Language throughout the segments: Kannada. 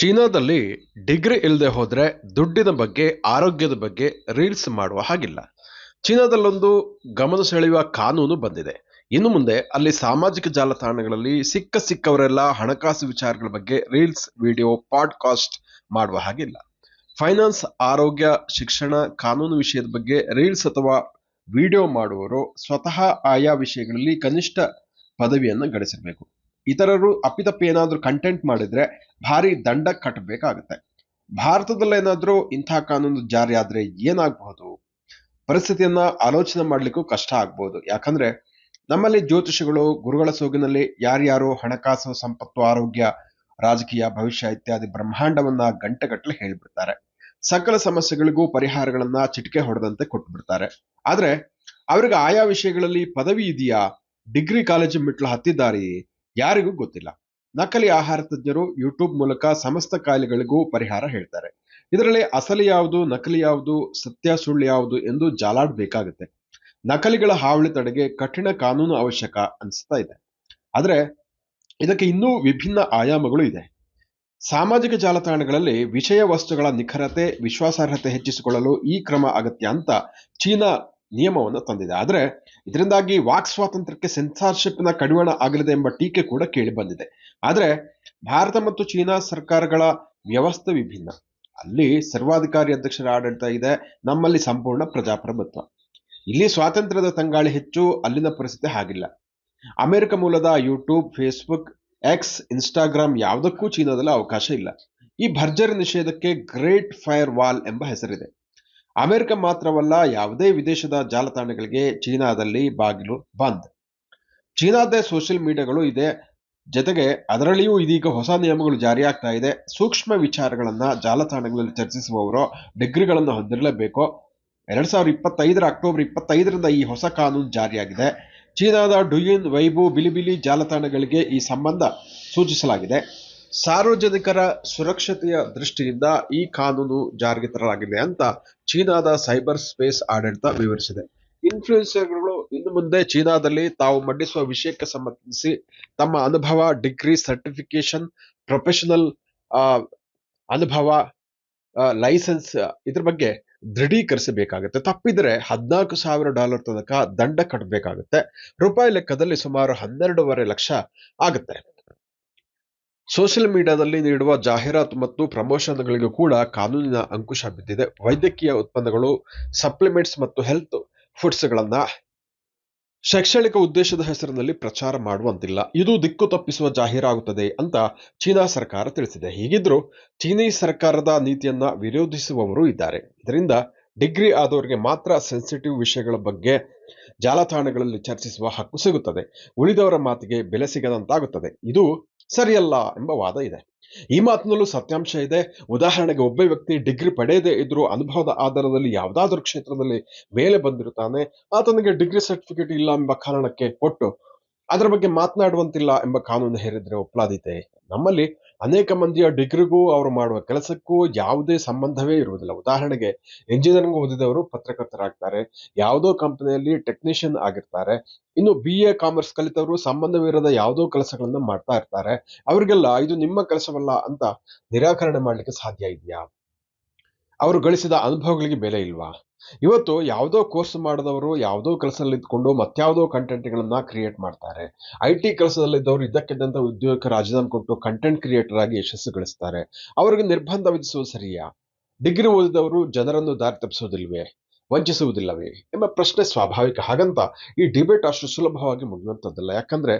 ಚೀನಾದಲ್ಲಿ ಡಿಗ್ರಿ ಇಲ್ಲದೆ ಹೋದ್ರೆ ದುಡ್ಡಿನ ಬಗ್ಗೆ ಆರೋಗ್ಯದ ಬಗ್ಗೆ ರೀಲ್ಸ್ ಮಾಡುವ ಹಾಗಿಲ್ಲ. ಚೀನಾದಲ್ಲೊಂದು ಗಮನ ಸೆಳೆಯುವ ಕಾನೂನು ಬಂದಿದೆ. ಇನ್ನು ಮುಂದೆ ಅಲ್ಲಿ ಸಾಮಾಜಿಕ ಜಾಲತಾಣಗಳಲ್ಲಿ ಸಿಕ್ಕವರೆಲ್ಲ ಹಣಕಾಸು ವಿಚಾರಗಳ ಬಗ್ಗೆ ರೀಲ್ಸ್, ವಿಡಿಯೋ, ಪಾಡ್ಕಾಸ್ಟ್ ಮಾಡುವ ಹಾಗಿಲ್ಲ. ಫೈನಾನ್ಸ್, ಆರೋಗ್ಯ, ಶಿಕ್ಷಣ, ಕಾನೂನು ವಿಷಯದ ಬಗ್ಗೆ ರೀಲ್ಸ್ ಅಥವಾ ವಿಡಿಯೋ ಮಾಡುವವರು ಸ್ವತಃ ಆಯಾ ವಿಷಯಗಳಲ್ಲಿ ಕನಿಷ್ಠ ಪದವಿಯನ್ನು ಗಳಿಸಿರಬೇಕು. ಇತರರು ಅಪ್ಪಿತಪ್ಪಿ ಏನಾದ್ರೂ ಕಂಟೆಂಟ್ ಮಾಡಿದ್ರೆ ಭಾರಿ ದಂಡ ಕಟ್ಟಬೇಕಾಗತ್ತೆ. ಭಾರತದಲ್ಲೇನಾದ್ರೂ ಇಂಥ ಕಾನೂನು ಜಾರಿ ಆದ್ರೆ ಏನಾಗಬಹುದು? ಪರಿಸ್ಥಿತಿಯನ್ನ ಆಲೋಚನೆ ಮಾಡ್ಲಿಕ್ಕೂ ಕಷ್ಟ ಆಗ್ಬಹುದು. ಯಾಕಂದ್ರೆ ನಮ್ಮಲ್ಲಿ ಜ್ಯೋತಿಷಿಗಳು ಗುರುಗಳ ಸೋಗಿನಲ್ಲಿ ಯಾರ್ಯಾರು ಹಣಕಾಸು, ಸಂಪತ್ತು, ಆರೋಗ್ಯ, ರಾಜಕೀಯ, ಭವಿಷ್ಯ ಇತ್ಯಾದಿ ಬ್ರಹ್ಮಾಂಡವನ್ನ ಗಂಟೆಗಟ್ಟಲೆ ಹೇಳ್ಬಿಡ್ತಾರೆ. ಸಕಲ ಸಮಸ್ಯೆಗಳಿಗೂ ಪರಿಹಾರಗಳನ್ನ ಚಿಟಿಕೆ ಹೊಡೆದಂತೆ ಕೊಟ್ಬಿಡ್ತಾರೆ. ಆದ್ರೆ ಅವ್ರಿಗೆ ಆಯಾ ವಿಷಯಗಳಲ್ಲಿ ಪದವಿ ಇದೆಯಾ, ಡಿಗ್ರಿ ಕಾಲೇಜು ಮೆಟ್ಲು ಹತ್ತಿದ್ದಾರೆಯೇ, ಯಾರಿಗೂ ಗೊತ್ತಿಲ್ಲ. ನಕಲಿ ಆಹಾರ ತಜ್ಞರು ಯೂಟ್ಯೂಬ್ ಮೂಲಕ ಸಮಸ್ತ ಕಾಯಿಲೆಗಳಿಗೂ ಪರಿಹಾರ ಹೇಳ್ತಾರೆ. ಇದರಲ್ಲಿ ಅಸಲಿ ಯಾವುದು, ನಕಲಿ ಯಾವುದು, ಸತ್ಯ ಸುಳ್ಳು ಯಾವುದು ಎಂದು ಜಾಲಾಡಬೇಕಾಗುತ್ತೆ. ನಕಲಿಗಳ ಹಾವಳಿ ತಡೆಗೆ ಕಠಿಣ ಕಾನೂನು ಅವಶ್ಯಕ ಅನಿಸ್ತಾ ಇದೆ. ಆದ್ರೆ ಇದಕ್ಕೆ ಇನ್ನೂ ವಿಭಿನ್ನ ಆಯಾಮಗಳು ಇದೆ. ಸಾಮಾಜಿಕ ಜಾಲತಾಣಗಳಲ್ಲಿ ವಿಷಯ ವಸ್ತುಗಳ ನಿಖರತೆ, ವಿಶ್ವಾಸಾರ್ಹತೆ ಹೆಚ್ಚಿಸಿಕೊಳ್ಳಲು ಈ ಕ್ರಮ ಅಗತ್ಯ ಅಂತ ಚೀನಾ ನಿಯಮವನ್ನು ತಂದಿದೆ. ಆದ್ರೆ ಇದರಿಂದಾಗಿ ವಾಕ್ ಸ್ವಾತಂತ್ರ್ಯಕ್ಕೆ ಸೆನ್ಸಾರ್ಶಿಪ್ನ ಕಡಿವಾಣ ಆಗಲಿದೆ ಎಂಬ ಟೀಕೆ ಕೂಡ ಕೇಳಿ ಬಂದಿದೆ. ಆದ್ರೆ ಭಾರತ ಮತ್ತು ಚೀನಾ ಸರ್ಕಾರಗಳ ವ್ಯವಸ್ಥೆ ವಿಭಿನ್ನ. ಅಲ್ಲಿ ಸರ್ವಾಧಿಕಾರಿ ಅಧ್ಯಕ್ಷರ ಆಡಳಿತ ಇದೆ, ನಮ್ಮಲ್ಲಿ ಸಂಪೂರ್ಣ ಪ್ರಜಾಪ್ರಭುತ್ವ. ಇಲ್ಲಿ ಸ್ವಾತಂತ್ರ್ಯದ ತಂಗಾಳಿ ಹೆಚ್ಚು, ಅಲ್ಲಿನ ಪರಿಸ್ಥಿತಿ ಹಾಗಿಲ್ಲ. ಅಮೆರಿಕ ಮೂಲದ ಯೂಟ್ಯೂಬ್, ಫೇಸ್ಬುಕ್, ಎಕ್ಸ್, ಇನ್ಸ್ಟಾಗ್ರಾಮ್ ಯಾವುದಕ್ಕೂ ಚೀನಾದಲ್ಲಿ ಅವಕಾಶ ಇಲ್ಲ. ಈ ಭರ್ಜರಿ ನಿಷೇಧಕ್ಕೆ ಗ್ರೇಟ್ ಫೈರ್ ವಾಲ್ ಎಂಬ ಹೆಸರಿದೆ. ಅಮೆರಿಕ ಮಾತ್ರವಲ್ಲ, ಯಾವುದೇ ವಿದೇಶದ ಜಾಲತಾಣಗಳಿಗೆ ಚೀನಾದಲ್ಲಿ ಬಾಗಿಲು ಬಂದ್. ಚೀನಾದೇ ಸೋಷಿಯಲ್ ಮೀಡಿಯಾಗಳು ಇದೆ, ಜೊತೆಗೆ ಅದರಲ್ಲಿಯೂ ಇದೀಗ ಹೊಸ ನಿಯಮಗಳು ಜಾರಿಯಾಗ್ತಾ ಇದೆ. ಸೂಕ್ಷ್ಮ ವಿಚಾರಗಳನ್ನ ಜಾಲತಾಣಗಳಲ್ಲಿ ಚರ್ಚಿಸುವವರು ಡಿಗ್ರಿಗಳನ್ನು ಹೊಂದಿರಲೇಬೇಕು. 2025 ಅಕ್ಟೋಬರ್ 25ರಿಂದ ಈ ಹೊಸ ಕಾನೂನು ಜಾರಿಯಾಗಿದೆ. ಚೀನಾದ ಡುಯಿನ್, ವೈಬೋ, ಬಿಲಿಬಿಲಿ ಜಾಲತಾಣಗಳಿಗೆ ಈ ಸಂಬಂಧ ಸೂಚಿಸಲಾಗಿದೆ. ಸಾರ್ವಜನಿಕರ ಸುರಕ್ಷತೆಯ ದೃಷ್ಟಿಯಿಂದ ಈ ಕಾನೂನು ಜಾರಿಗೆ ತರಲಾಗಿದೆ ಅಂತ ಚೀನಾದ ಸೈಬರ್ ಸ್ಪೇಸ್ ಆಡಳಿತ ವಿವರಿಸಿದೆ. ಇನ್ಫ್ಲೂಯೆನ್ಸರ್ಗಳು ಇನ್ನು ಮುಂದೆ ಚೀನಾದಲ್ಲಿ ತಾವು ಮಂಡಿಸುವ ವಿಷಯಕ್ಕೆ ಸಂಬಂಧಿಸಿ ತಮ್ಮ ಅನುಭವ, ಡಿಗ್ರಿ, ಸರ್ಟಿಫಿಕೇಶನ್, ಪ್ರೊಫೆಷನಲ್ ಅನುಭವ, ಲೈಸೆನ್ಸ್ ಇದ್ರ ಬಗ್ಗೆ ದೃಢೀಕರಿಸಬೇಕಾಗುತ್ತೆ. ತಪ್ಪಿದ್ರೆ $14,000 ತನಕ ದಂಡ ಕಟ್ಟಬೇಕಾಗುತ್ತೆ. ರೂಪಾಯಿ ಲೆಕ್ಕದಲ್ಲಿ ಸುಮಾರು 12.5 ಲಕ್ಷ ಆಗುತ್ತೆ. ಸೋಷಿಯಲ್ ಮೀಡಿಯಾದಲ್ಲಿ ನೀಡುವ ಜಾಹೀರಾತು ಮತ್ತು ಪ್ರಮೋಷನ್ಗಳಿಗೂ ಕೂಡ ಕಾನೂನಿನ ಅಂಕುಶ ಬಿದ್ದಿದೆ. ವೈದ್ಯಕೀಯ ಉತ್ಪನ್ನಗಳು, ಸಪ್ಲಿಮೆಂಟ್ಸ್ ಮತ್ತು ಹೆಲ್ತ್ ಫುಡ್ಸ್ಗಳನ್ನ ಶೈಕ್ಷಣಿಕ ಉದ್ದೇಶದ ಹೆಸರಿನಲ್ಲಿ ಪ್ರಚಾರ ಮಾಡುವಂತಿಲ್ಲ. ಇದು ದಿಕ್ಕು ತಪ್ಪಿಸುವ ಜಾಹೀರಾಗುತ್ತದೆ ಅಂತ ಚೀನಾ ಸರ್ಕಾರ ತಿಳಿಸಿದೆ. ಹೀಗಿದ್ರೂ ಚೀನೀ ಸರ್ಕಾರದ ನೀತಿಯನ್ನ ವಿರೋಧಿಸುವವರು ಇದ್ದಾರೆ. ಇದರಿಂದ ಡಿಗ್ರಿ ಆದವರಿಗೆ ಮಾತ್ರ ಸೆನ್ಸಿಟಿವ್ ವಿಷಯಗಳ ಬಗ್ಗೆ ಜಾಲತಾಣಗಳಲ್ಲಿ ಚರ್ಚಿಸುವ ಹಕ್ಕು ಸಿಗುತ್ತದೆ, ಉಳಿದವರ ಮಾತಿಗೆ ಬೆಲೆ ಸಿಗದಂತಾಗುತ್ತದೆ. ಇದು ಸರಿಯಲ್ಲ ಎಂಬ ವಾದ ಇದೆ. ಈ ಮಾತಿನಲ್ಲೂ ಸತ್ಯಾಂಶ ಇದೆ. ಉದಾಹರಣೆಗೆ, ಒಬ್ಬ ವ್ಯಕ್ತಿ ಡಿಗ್ರಿ ಪಡೆಯದೇ ಇದ್ರೂ ಅನುಭವದ ಆಧಾರದಲ್ಲಿ ಯಾವುದಾದ್ರೂ ಕ್ಷೇತ್ರದಲ್ಲಿ ಮೇಲೆ ಬಂದಿರುತ್ತಾನೆ. ಆತನಿಗೆ ಡಿಗ್ರಿ ಸರ್ಟಿಫಿಕೇಟ್ ಇಲ್ಲ ಎಂಬ ಕಾರಣಕ್ಕೆ ಕೊಟ್ಟು ಅದರ ಬಗ್ಗೆ ಮಾತನಾಡುವಂತಿಲ್ಲ ಎಂಬ ಕಾನೂನು ಹೇರಿದ್ರೆ ಒಪ್ಪಲಾದೀತೆ? ನಮ್ಮಲ್ಲಿ ಅನೇಕ ಮಂದಿಯ ಡಿಗ್ರಿಗೂ ಅವರು ಮಾಡುವ ಕೆಲಸಕ್ಕೂ ಯಾವುದೇ ಸಂಬಂಧವೇ ಇರುವುದಿಲ್ಲ. ಉದಾಹರಣೆಗೆ, ಇಂಜಿನಿಯರಿಂಗ್ ಓದಿದವರು ಪತ್ರಕರ್ತರಾಗ್ತಾರೆ, ಯಾವುದೋ ಕಂಪನಿಯಲ್ಲಿ ಟೆಕ್ನಿಷಿಯನ್ ಆಗಿರ್ತಾರೆ. ಇನ್ನು BA ಕಾಮರ್ಸ್ ಕಲಿತವರು ಸಂಬಂಧವಿರದ ಯಾವುದೋ ಕೆಲಸಗಳನ್ನ ಮಾಡ್ತಾ ಇರ್ತಾರೆ. ಅವರಿಗೆಲ್ಲ ಇದು ನಿಮ್ಮ ಕೆಲಸವಲ್ಲ ಅಂತ ನಿರಾಕರಣೆ ಮಾಡ್ಲಿಕ್ಕೆ ಸಾಧ್ಯ ಇದೆಯಾ? ಅವರು ಗಳಿಸಿದ ಅನುಭವಗಳಿಗೆ ಬೆಲೆ ಇಲ್ವಾ? ಇವತ್ತು ಯಾವುದೋ ಕೋರ್ಸ್ ಮಾಡಿದವರು ಯಾವುದೋ ಕೆಲಸದಲ್ಲಿ ಇದ್ಕೊಂಡು ಮತ್ಯಾವುದೋ ಕಂಟೆಂಟ್ಗಳನ್ನ ಕ್ರಿಯೇಟ್ ಮಾಡ್ತಾರೆ. IT ಕೆಲಸದಲ್ಲಿದ್ದವರು ಇದ್ದಕ್ಕಿದ್ದಂತ ಉದ್ಯೋಗಕ್ಕೆ ರಾಜೀನಾಮೆ ಕೊಟ್ಟು ಕಂಟೆಂಟ್ ಕ್ರಿಯೇಟರ್ ಆಗಿ ಯಶಸ್ಸು ಗಳಿಸ್ತಾರೆ. ಅವರಿಗೆ ನಿರ್ಬಂಧ ವಿಧಿಸುವುದು ಸರಿಯಾ? ಡಿಗ್ರಿ ಓದಿದವರು ಜನರನ್ನು ದಾರಿ ತಪ್ಪಿಸುವುದಿಲ್ವೇ, ವಂಚಿಸುವುದಿಲ್ಲವೇ ಎಂಬ ಪ್ರಶ್ನೆ ಸ್ವಾಭಾವಿಕ. ಹಾಗಂತ ಈ ಡಿಬೇಟ್ ಅಷ್ಟು ಸುಲಭವಾಗಿ ಮುಗಿಯುವಂಥದ್ದಲ್ಲ. ಯಾಕಂದ್ರೆ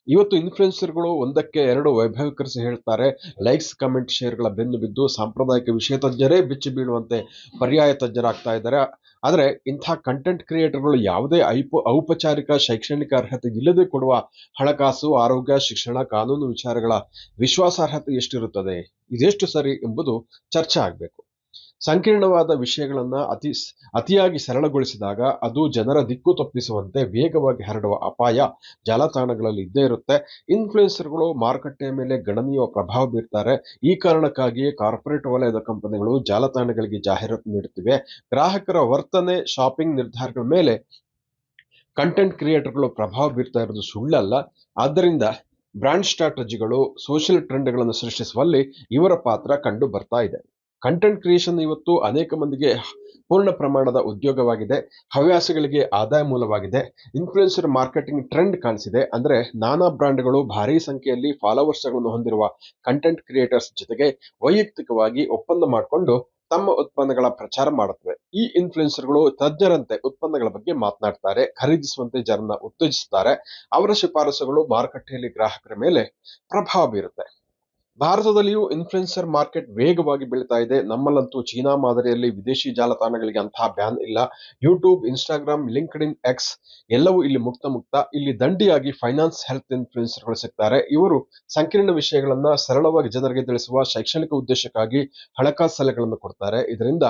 ಇವತ್ತು ಇನ್ಫ್ಲುಯೆನ್ಸರ್ಗಳು ಒಂದಕ್ಕೆ ಎರಡು ವೈಭವೀಕರಿಸಿ ಹೇಳ್ತಾರೆ. ಲೈಕ್ಸ್, ಕಮೆಂಟ್, ಶೇರ್ಗಳ ಬೆನ್ನು ಬಿದ್ದು ಸಾಂಪ್ರದಾಯಿಕ ವಿಷಯ ತಜ್ಞರೇ ಬಿಚ್ಚಿ ಬೀಳುವಂತೆ ಪರ್ಯಾಯ ತಜ್ಞರಾಗ್ತಾ ಇದ್ದಾರೆ. ಆದರೆ ಇಂಥ ಕಂಟೆಂಟ್ ಕ್ರಿಯೇಟರ್ಗಳು ಯಾವುದೇ ಔಪಚಾರಿಕ ಶೈಕ್ಷಣಿಕ ಅರ್ಹತೆ ಇಲ್ಲದೆ ಕೊಡುವ ಹಣಕಾಸು, ಆರೋಗ್ಯ, ಶಿಕ್ಷಣ, ಕಾನೂನು ವಿಚಾರಗಳ ವಿಶ್ವಾಸಾರ್ಹತೆ ಎಷ್ಟಿರುತ್ತದೆ, ಇದೆಷ್ಟು ಸರಿ ಎಂಬುದು ಚರ್ಚೆ ಆಗಬೇಕು. ಸಂಕೀರ್ಣವಾದ ವಿಷಯಗಳನ್ನ ಅತಿಯಾಗಿ ಸರಳಗೊಳಿಸಿದಾಗ ಅದು ಜನರ ದಿಕ್ಕು ತಪ್ಪಿಸುವಂತೆ ವೇಗವಾಗಿ ಹರಡುವ ಅಪಾಯ ಜಾಲತಾಣಗಳಲ್ಲಿ ಇದ್ದೇ ಇರುತ್ತೆ. ಇನ್ಫ್ಲುಯೆನ್ಸರ್ಗಳು ಮಾರುಕಟ್ಟೆಯ ಮೇಲೆ ಗಣನೀಯ ಪ್ರಭಾವ ಬೀರ್ತಾರೆ. ಈ ಕಾರಣಕ್ಕಾಗಿಯೇ ಕಾರ್ಪೊರೇಟ್ ವಲಯದ ಕಂಪನಿಗಳು ಜಾಲತಾಣಗಳಿಗೆ ಜಾಹೀರಾತು ನೀಡುತ್ತಿವೆ. ಗ್ರಾಹಕರ ವರ್ತನೆ, ಶಾಪಿಂಗ್ ನಿರ್ಧಾರಗಳ ಮೇಲೆ ಕಂಟೆಂಟ್ ಕ್ರಿಯೇಟರ್ಗಳು ಪ್ರಭಾವ ಬೀರ್ತಾ ಇರೋದು ಸುಳ್ಳಲ್ಲ. ಆದ್ದರಿಂದ ಬ್ರ್ಯಾಂಡ್ ಸ್ಟ್ರಾಟಜಿಗಳು, ಸೋಷಿಯಲ್ ಟ್ರೆಂಡ್ಗಳನ್ನು ಸೃಷ್ಟಿಸುವಲ್ಲಿ ಇವರ ಪಾತ್ರ ಕಂಡು ಬರ್ತಾ ಇದೆ. ಕಂಟೆಂಟ್ ಕ್ರಿಯೇಷನ್ ಇವತ್ತು ಅನೇಕ ಮಂದಿಗೆ ಪೂರ್ಣ ಪ್ರಮಾಣದ ಉದ್ಯೋಗವಾಗಿದೆ, ಹವ್ಯಾಸಿಗಳಿಗೆ ಆದಾಯ ಮೂಲವಾಗಿದೆ. ಇನ್ಫ್ಲುಯೆನ್ಸರ್ ಮಾರ್ಕೆಟಿಂಗ್ ಟ್ರೆಂಡ್ ಕಾಣಿಸಿದೆ. ಅಂದ್ರೆ ನಾನಾ ಬ್ರ್ಯಾಂಡ್ಗಳು ಭಾರಿ ಸಂಖ್ಯೆಯಲ್ಲಿ ಫಾಲೋವರ್ಸ್ಗಳನ್ನು ಹೊಂದಿರುವ ಕಂಟೆಂಟ್ ಕ್ರಿಯೇಟರ್ಸ್ ಜೊತೆಗೆ ವೈಯಕ್ತಿಕವಾಗಿ ಒಪ್ಪಂದ ಮಾಡಿಕೊಂಡು ತಮ್ಮ ಉತ್ಪನ್ನಗಳ ಪ್ರಚಾರ ಮಾಡುತ್ತವೆ. ಈ ಇನ್ಫ್ಲುಯೆನ್ಸರ್ಗಳು ತಜ್ಞರಂತೆ ಉತ್ಪನ್ನಗಳ ಬಗ್ಗೆ ಮಾತನಾಡ್ತಾರೆ, ಖರೀದಿಸುವಂತೆ ಜನರನ್ನ ಉತ್ತೇಜಿಸುತ್ತಾರೆ. ಅವರ ಶಿಫಾರಸುಗಳು ಮಾರುಕಟ್ಟೆಯಲ್ಲಿ ಗ್ರಾಹಕರ ಮೇಲೆ ಪ್ರಭಾವ ಬೀರುತ್ತೆ. ಭಾರತದಲ್ಲಿಯೂ ಇನ್ಫ್ಲುಯೆನ್ಸರ್ ಮಾರ್ಕೆಟ್ ವೇಗವಾಗಿ ಬೆಳೀತಾ ಇದೆ. ನಮ್ಮಲ್ಲಂತೂ ಚೀನಾ ಮಾದರಿಯಲ್ಲಿ ವಿದೇಶಿ ಜಾಲತಾಣಗಳಿಗೆ ಅಂತಹ ಬ್ಯಾನ್ ಇಲ್ಲ. ಯೂಟ್ಯೂಬ್, ಇನ್ಸ್ಟಾಗ್ರಾಮ್, ಲಿಂಕ್ಡ್ಇನ್, ಎಕ್ಸ್ ಎಲ್ಲವೂ ಇಲ್ಲಿ ಮುಕ್ತ. ಇಲ್ಲಿ ದಂಡಿಯಾಗಿ ಫೈನಾನ್ಸ್, ಹೆಲ್ತ್ ಇನ್ಫ್ಲುಯೆನ್ಸರ್ಗಳು ಸಿಗ್ತಾರೆ. ಇವರು ಸಂಕೀರ್ಣ ವಿಷಯಗಳನ್ನ ಸರಳವಾಗಿ ಜನರಿಗೆ ತಿಳಿಸುವ ಶೈಕ್ಷಣಿಕ ಉದ್ದೇಶಕ್ಕಾಗಿ ಹಣಕಾಸು ಸಲಹೆಗಳನ್ನು ಕೊಡ್ತಾರೆ. ಇದರಿಂದ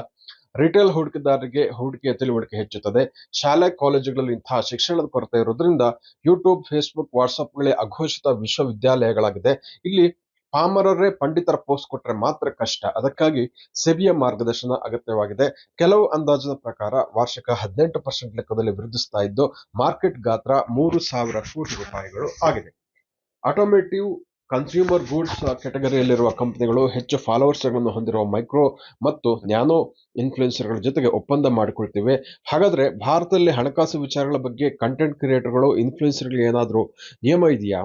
ರಿಟೇಲ್ ಹೂಡಿಕೆದಾರರಿಗೆ ಹೂಡಿಕೆಯ ತಿಳುವಳಿಕೆ ಹೆಚ್ಚುತ್ತದೆ. ಶಾಲೆ ಕಾಲೇಜುಗಳಲ್ಲಿ ಇಂತಹ ಶಿಕ್ಷಣದ ಕೊರತೆ ಇರುವುದರಿಂದ ಯೂಟ್ಯೂಬ್, ಫೇಸ್ಬುಕ್, ವಾಟ್ಸ್ಆಪ್ಗಳೇ ಅಘೋಷಿತ ವಿಶ್ವವಿದ್ಯಾಲಯಗಳಾಗಿದೆ. ಇಲ್ಲಿ ಪಾಮರರೇ ಪಂಡಿತರ ಪೋಸ್ಟ್ ಕೊಟ್ಟರೆ ಮಾತ್ರ ಕಷ್ಟ. ಅದಕ್ಕಾಗಿ ಸೆಬಿಯ ಮಾರ್ಗದರ್ಶನ ಅಗತ್ಯವಾಗಿದೆ. ಕೆಲವು ಅಂದಾಜಿನ ಪ್ರಕಾರ ವಾರ್ಷಿಕ 18% ಲೆಕ್ಕದಲ್ಲಿ ವೃದ್ಧಿಸ್ತಾ ಇದ್ದು ಮಾರ್ಕೆಟ್ ಗಾತ್ರ 3,000 ಕೋಟಿ ರೂಪಾಯಿಗಳು ಆಗಿದೆ. ಆಟೋಮೇಟಿವ್, ಕನ್ಸ್ಯೂಮರ್ ಗೂಡ್ಸ್ ಕೆಟಗರಿಯಲ್ಲಿರುವ ಕಂಪನಿಗಳು ಹೆಚ್ಚು ಫಾಲೋವರ್ಸ್ಗಳನ್ನು ಹೊಂದಿರುವ ಮೈಕ್ರೋ ಮತ್ತು ನ್ಯಾನೋ ಇನ್ಫ್ಲುಯೆನ್ಸರ್ಗಳ ಜೊತೆಗೆ ಒಪ್ಪಂದ ಮಾಡಿಕೊಳ್ತಿವೆ. ಹಾಗಾದ್ರೆ ಭಾರತದಲ್ಲಿ ಹಣಕಾಸು ವಿಚಾರಗಳ ಬಗ್ಗೆ ಕಂಟೆಂಟ್ ಕ್ರಿಯೇಟರ್ಗಳು, ಇನ್ಫ್ಲುಯೆನ್ಸರ್ಗಳು ಏನಾದರೂ ನಿಯಮ ಇದೆಯಾ?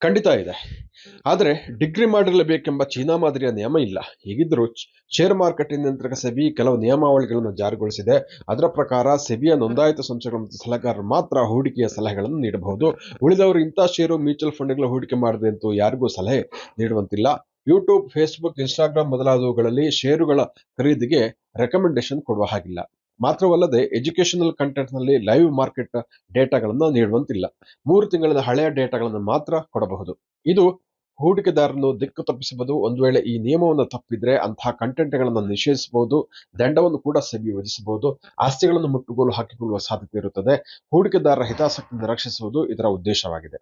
ಖಂಡಿತ ಇದೆ. ಆದರೆ ಡಿಗ್ರಿ ಮಾಡಿರಲೇಬೇಕೆಂಬ ಚೀನಾ ಮಾದರಿಯ ನಿಯಮ ಇಲ್ಲ. ಹೀಗಿದ್ದರೂ ಶೇರ್ ಮಾರ್ಕೆಟ್ ನಿಯಂತ್ರಕ ಸೆಬಿ ಕೆಲವು ನಿಯಮಾವಳಿಗಳನ್ನು ಜಾರಿಗೊಳಿಸಿದೆ. ಅದರ ಪ್ರಕಾರ ಸೆಬಿಯ ನೋಂದಾಯಿತ ಸಂಸ್ಥೆಗಳು ಮತ್ತು ಸಲಹೆಗಾರರು ಮಾತ್ರ ಹೂಡಿಕೆಯ ಸಲಹೆಗಳನ್ನು ನೀಡಬಹುದು. ಉಳಿದವರು ಇಂಥ ಷೇರು, ಮ್ಯೂಚುವಲ್ ಫಂಡ್ಗಳ ಹೂಡಿಕೆ ಮಾಡದೆ ಅಂತೂ ಯಾರಿಗೂ ಸಲಹೆ ನೀಡುವಂತಿಲ್ಲ. ಯೂಟ್ಯೂಬ್, ಫೇಸ್ಬುಕ್, ಇನ್ಸ್ಟಾಗ್ರಾಮ್ ಮೊದಲಾದವುಗಳಲ್ಲಿ ಷೇರುಗಳ ಖರೀದಿಗೆ ರೆಕಮೆಂಡೇಶನ್ ಕೊಡುವ ಹಾಗಿಲ್ಲ. ಮಾತ್ರವಲ್ಲದೆ ಎಜುಕೇಶನಲ್ ಕಂಟೆಂಟ್ ನಲ್ಲಿ ಲೈವ್ ಮಾರ್ಕೆಟ್ ಡೇಟಾಗಳನ್ನು ನೀಡುವಂತಿಲ್ಲ. 3 ತಿಂಗಳಿನ ಹಳೆಯ ಡೇಟಾಗಳನ್ನು ಮಾತ್ರ ಕೊಡಬಹುದು. ಇದು ಹೂಡಿಕೆದಾರರನ್ನು ದಿಕ್ಕು ತಪ್ಪಿಸಬಹುದು. ಒಂದು ವೇಳೆ ಈ ನಿಯಮವನ್ನು ತಪ್ಪಿದ್ರೆ ಅಂತಹ ಕಂಟೆಂಟ್ಗಳನ್ನು ನಿಷೇಧಿಸಬಹುದು. ದಂಡವನ್ನು ಕೂಡ ಸೆಬಿ ವಿಧಿಸಬಹುದು. ಆಸ್ತಿಗಳನ್ನು ಮುಟ್ಟುಗೋಲು ಹಾಕಿಕೊಳ್ಳುವ ಸಾಧ್ಯತೆ ಇರುತ್ತದೆ. ಹೂಡಿಕೆದಾರರ ಹಿತಾಸಕ್ತಿಯನ್ನು ರಕ್ಷಿಸುವುದು ಇದರ ಉದ್ದೇಶವಾಗಿದೆ.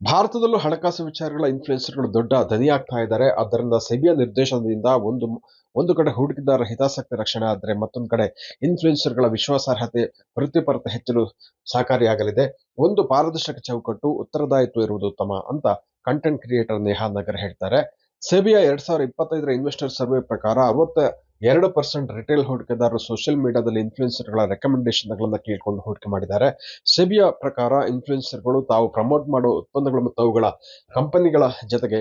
ಭಾರತದಲ್ಲೂ ಹಣಕಾಸು ವಿಚಾರಗಳ ಇನ್ಫ್ಲುಯೆನ್ಸರ್ಗಳು ದೊಡ್ಡ ದನಿಯಾಗ್ತಾ ಇದ್ದಾರೆ. ಆದ್ದರಿಂದ ಸೆಬಿಯ ನಿರ್ದೇಶನದಿಂದ ಒಂದು ಕಡೆ ಹೂಡಿಕೆದಾರರ ಹಿತಾಸಕ್ತಿ ರಕ್ಷಣೆ ಆದರೆ ಮತ್ತೊಂದು ಕಡೆ ಇನ್ಫ್ಲುಯೆನ್ಸರ್ಗಳ ವಿಶ್ವಾಸಾರ್ಹತೆ, ವೃತ್ತಿಪರತೆ ಹೆಚ್ಚಲು ಸಹಕಾರಿಯಾಗಲಿದೆ. ಒಂದು ಪಾರದರ್ಶಕ ಚೌಕಟ್ಟು, ಉತ್ತರದಾಯಿತ್ವ ಇರುವುದು ಉತ್ತಮ ಅಂತ ಕಂಟೆಂಟ್ ಕ್ರಿಯೇಟರ್ ನೇಹಾ ನಗರ್ ಹೇಳ್ತಾರೆ. ಸೆಬಿಯ 2025ರ ಇನ್ವೆಸ್ಟರ್ ಸರ್ವೆ ಪ್ರಕಾರ 62% ರಿಟೇಲ್ ಹೂಡಿಕೆದಾರರು ಸೋಷಿಯಲ್ ಮೀಡಿಯಾದಲ್ಲಿ ಇನ್ಫ್ಲುಯೆನ್ಸರ್ಗಳ ರೆಕಮೆಂಡೇಶನ್ಗಳನ್ನು ಕೇಳಿಕೊಂಡು ಹೂಡಿಕೆ ಮಾಡಿದ್ದಾರೆ. ಸೆಬಿಯ ಪ್ರಕಾರ ಇನ್ಫ್ಲುಯೆನ್ಸರ್ಗಳು ತಾವು ಪ್ರಮೋಟ್ ಮಾಡುವ ಉತ್ಪನ್ನಗಳು ಮತ್ತು ಅವುಗಳ ಕಂಪನಿಗಳ ಜೊತೆಗೆ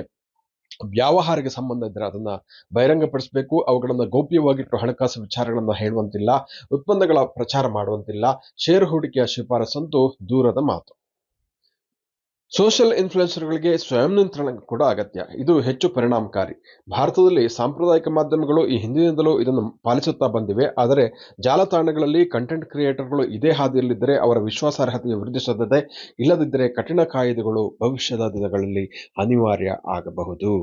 ವ್ಯವಹಾರಿಗೆ ಸಂಬಂಧ ಇದ್ದರೆ ಅದನ್ನ ಬಹಿರಂಗಪಡಿಸಬೇಕು. ಅವುಗಳನ್ನು ಗೌಪ್ಯವಾಗಿಟ್ಟು ಹಣಕಾಸು ವಿಚಾರಗಳನ್ನು ಹೇಳುವಂತಿಲ್ಲ. ಉತ್ಪನ್ನಗಳ ಪ್ರಚಾರ ಮಾಡುವಂತಿಲ್ಲ. ಷೇರು ಹೂಡಿಕೆಯ ಶಿಫಾರಸಂತೂ ದೂರದ ಮಾತು. ಸೋಷಿಯಲ್ ಇನ್ಫ್ಲುಯೆನ್ಸರ್ಗಳಿಗೆ ಸ್ವಯಂ ನಿಯಂತ್ರಣ ಕೂಡ ಅಗತ್ಯ. ಇದು ಹೆಚ್ಚು ಪರಿಣಾಮಕಾರಿ. ಭಾರತದಲ್ಲಿ ಸಾಂಪ್ರದಾಯಿಕ ಮಾಧ್ಯಮಗಳು ಈ ಹಿಂದಿನಿಂದಲೂ ಇದನ್ನು ಪಾಲಿಸುತ್ತಾ ಬಂದಿವೆ. ಆದರೆ ಜಾಲತಾಣಗಳಲ್ಲಿ ಕಂಟೆಂಟ್ ಕ್ರಿಯೇಟರ್ಗಳು ಇದೇ ಹಾದಿಯಲ್ಲಿದ್ದರೆ ಅವರ ವಿಶ್ವಾಸಾರ್ಹತೆಯು ವೃದ್ಧಿಸುತ್ತದೆ. ಇಲ್ಲದಿದ್ದರೆ ಕಠಿಣ ಕಾಯ್ದೆಗಳು ಭವಿಷ್ಯದ ದಿನಗಳಲ್ಲಿ ಅನಿವಾರ್ಯ ಆಗಬಹುದು.